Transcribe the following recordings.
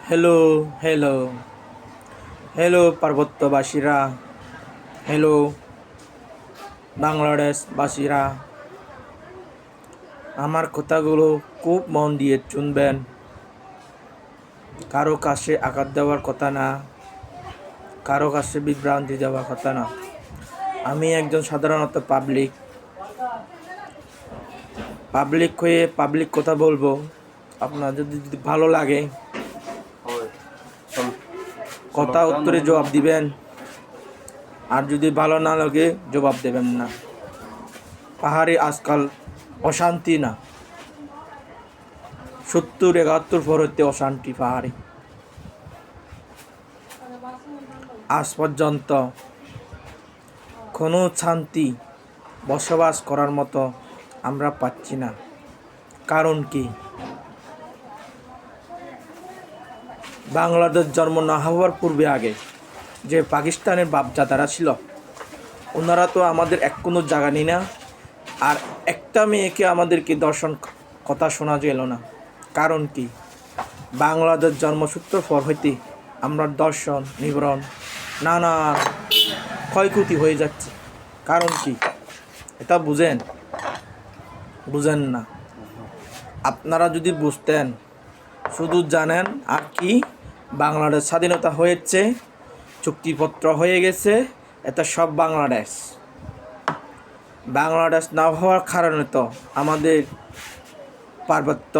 Hello, hello, hello পার্বত্যবাসীরা, hello বাংলাদেশবাসীরা, আমার কথাগুলো খুব মন দিয়ে শুনবেন। কারো কাছে আঘাত দেওয়ার কথা না, কারো কাছে বিভ্রান্তি দেওয়ার কথা না। আমি একজন সাধারণত পাবলিক হয়ে পাবলিক কথা বলবো। আপনার যদি ভালো লাগে কথা উত্তরে জবাব দিবেন, আর যদি ভালো না লাগে জবাব দেবেন না। পাহাড়ে আজকাল অশান্তি না, 70-71 পরতে অশান্তি পাহাড়ে। আজ পর্যন্ত কোনো শান্তি বসবাস করার মতো আমরা পাচ্ছি না। কারণ কি? বাংলাদেশ জন্ম না হওয়ার পূর্বে আগে যে পাকিস্তানের বাপজাদারা ছিল, ওনারা তো আমাদের কোনো জায়গা নেই না। আর একটা মেয়েকে আমাদেরকে দর্শন কথা শোনা গেল না। কারণ কি? বাংলাদেশ জন্মসূত্র পর হইতে আমরা দর্শন নিবরণ নানা ক্ষয়ক্ষতি হয়ে যাচ্ছে। কারণ কি? এটা বুঝেন না। আপনারা যদি বুঝতেন, শুধু জানেন আর কি, বাংলাদেশ স্বাধীনতা হয়েছে, চুক্তিপত্র হয়ে গেছে, এটা সব বাংলাদেশ না হওয়ার কারণে তো আমাদের পার্বত্য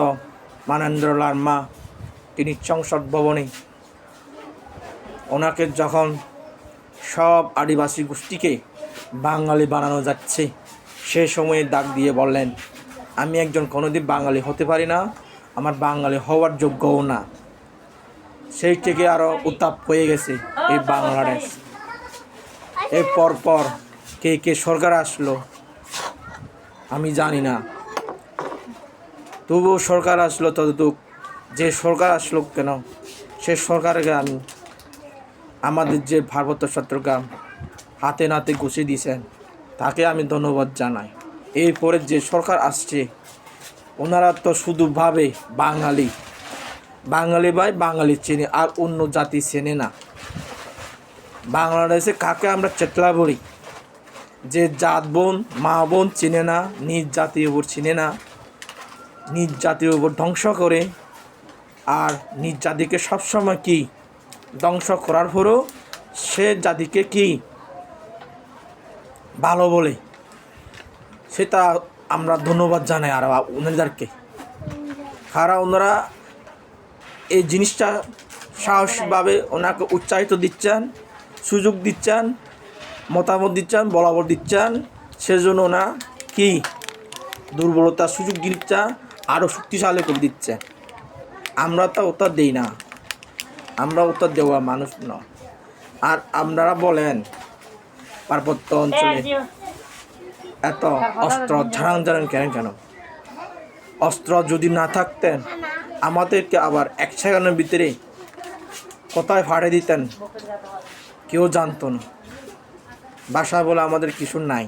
মানেন্দ্র লারমা তিনি সংসদ ভবনে ওনাকে যখন সব আদিবাসী গোষ্ঠীকে বাঙালি বানানো যাচ্ছে, সে সময়ে ডাক দিয়ে বললেন, আমি একজন কোনোদিন বাঙালি হতে পারি না, আমার বাঙালি হওয়ার যোগ্যও না। সেই থেকে আরও উত্তাপ হয়ে গেছে এই বাংলাদেশ। এর পর কে সরকার আসলো আমি জানি না, তবুও সরকার আসলো ততটুক। যে সরকার আসলো কেন, সে সরকারকে আমি আমাদের যে পার্বত্য চট্টগ্রাম হাতে নাতে গুছিয়ে দিয়েছেন, তাকে আমি ধন্যবাদ জানাই। এরপরে যে সরকার আসছে, ওনারা তো শুধু ভাবে বাঙালি ভাই বাঙালি চেনে, আর অন্য জাতি চেনে না। বাংলাদেশে কাকে আমরা চেতলা বলি? যে জাত বোন মা বোন চেনে না, নিজ জাতির উপর চেনে না, নিজ জাতির উপর ধ্বংস করে, আর নিজ জাতিকে সবসময় কি ধ্বংস করার পরও সে জাতিকে কি ভালো বলে, সেটা আমরা ধন্যবাদ জানাই আর ওনাদেরকে। কারা ওনারা এই জিনিসটা সাহসীভাবে ওনাকে উৎসাহিত দিচ্ছেন, সুযোগ দিচ্ছেন, মতামত দিচ্ছেন, বলাবর দিচ্ছেন, সেজন্য ওনা কি দুর্বলতার সুযোগ দিচ্ছেন, আরও শক্তিশালী করে দিচ্ছে। আমরা তো উত্তর দিই না, আমরা উত্তর দেওয়া মানুষ নয়। আর আপনারা বলেন পার্বত্য অঞ্চলে এত অস্ত্র ঝাড়ান কেন? অস্ত্র যদি না থাকতেন, আমাদেরকে আবার 1 সেকেন্ডের ভিতরে কোথায় ফাড়ে দিতেন কেউ জানতো না। বাসা বলে আমাদের কিছু নাই,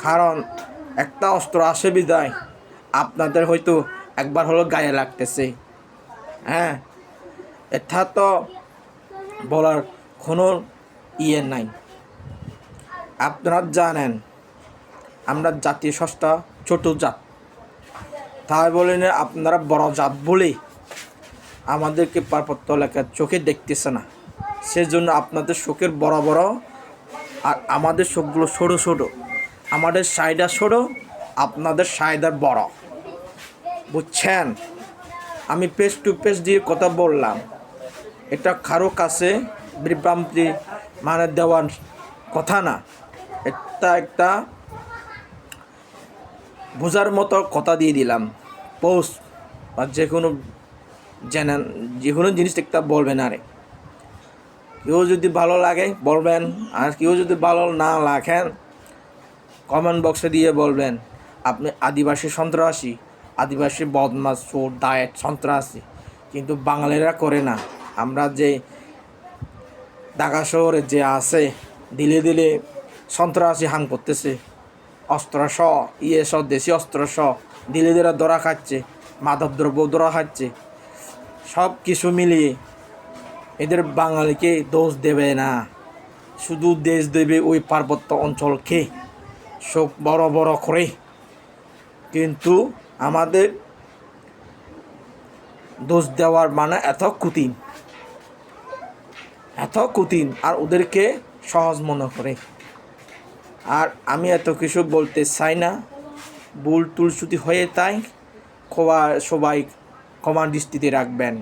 কারণ একটা অস্ত্র আসে বিদায় আপনাদের হয়তো একবার হলো গায়ে লাগতেছে। হ্যাঁ, এটা তো বলার কোনো ইয়ে নাই। আপনারা জানেন আমরা জাতীয় সস্তা ছোট জাত, তাই বলেন আপনারা বড় জাত বলে আমাদেরকে পার্বত্য এলাকার চোখে দেখতেছে না। সেজন্য আপনাদের চোখের বড় বড় আর আমাদের চোখগুলো ছোটো, আমাদের সাইডা ছোটো, আপনাদের সাইডার বড়। বুঝছেন? আমি পেস টু পেস দিয়ে কথা বললাম, এটা কারো কাছে বিভ্রান্তি মানে দেওয়ার কথা না। এটা একটা বোঝার মতো কথা দিয়ে দিলাম। পোস্ট বা যে কোনো জিনিস একটা বলবেন, আরে কেউ যদি ভালো লাগে বলবেন, আর কেউ যদি ভালো না লাগেন কমেন্ট বক্সে দিয়ে বলবেন আপনি আদিবাসী সন্ত্রাসী, আদিবাসী বদমাশ, চোর, ডায়েট, সন্ত্রাসী। কিন্তু বাঙালিরা করে না। আমরা যে ঢাকা শহরে যে আছে দিলে সন্ত্রাসী হাং করতেছে, অস্ত্র দেশি অস্ত্র দিলে ধরা খাচ্ছে, মাদক দ্রব্য ধরা খাচ্ছে। সব কিছু মিলিয়ে এদের বাঙালিকে দোষ দেবে না, শুধু দেশ দেবে ওই পার্বত্য অঞ্চলকে সব বড় বড় করে। কিন্তু আমাদের দোষ দেওয়ার মানে এত কঠিন, আর ওদেরকে সহজ মনে করে। আর আমি এত কিছু বলতে চাই না, ভুল টুল যদি হয়ে তাই সবাই ক্ষমা দৃষ্টিতে রাখবেন।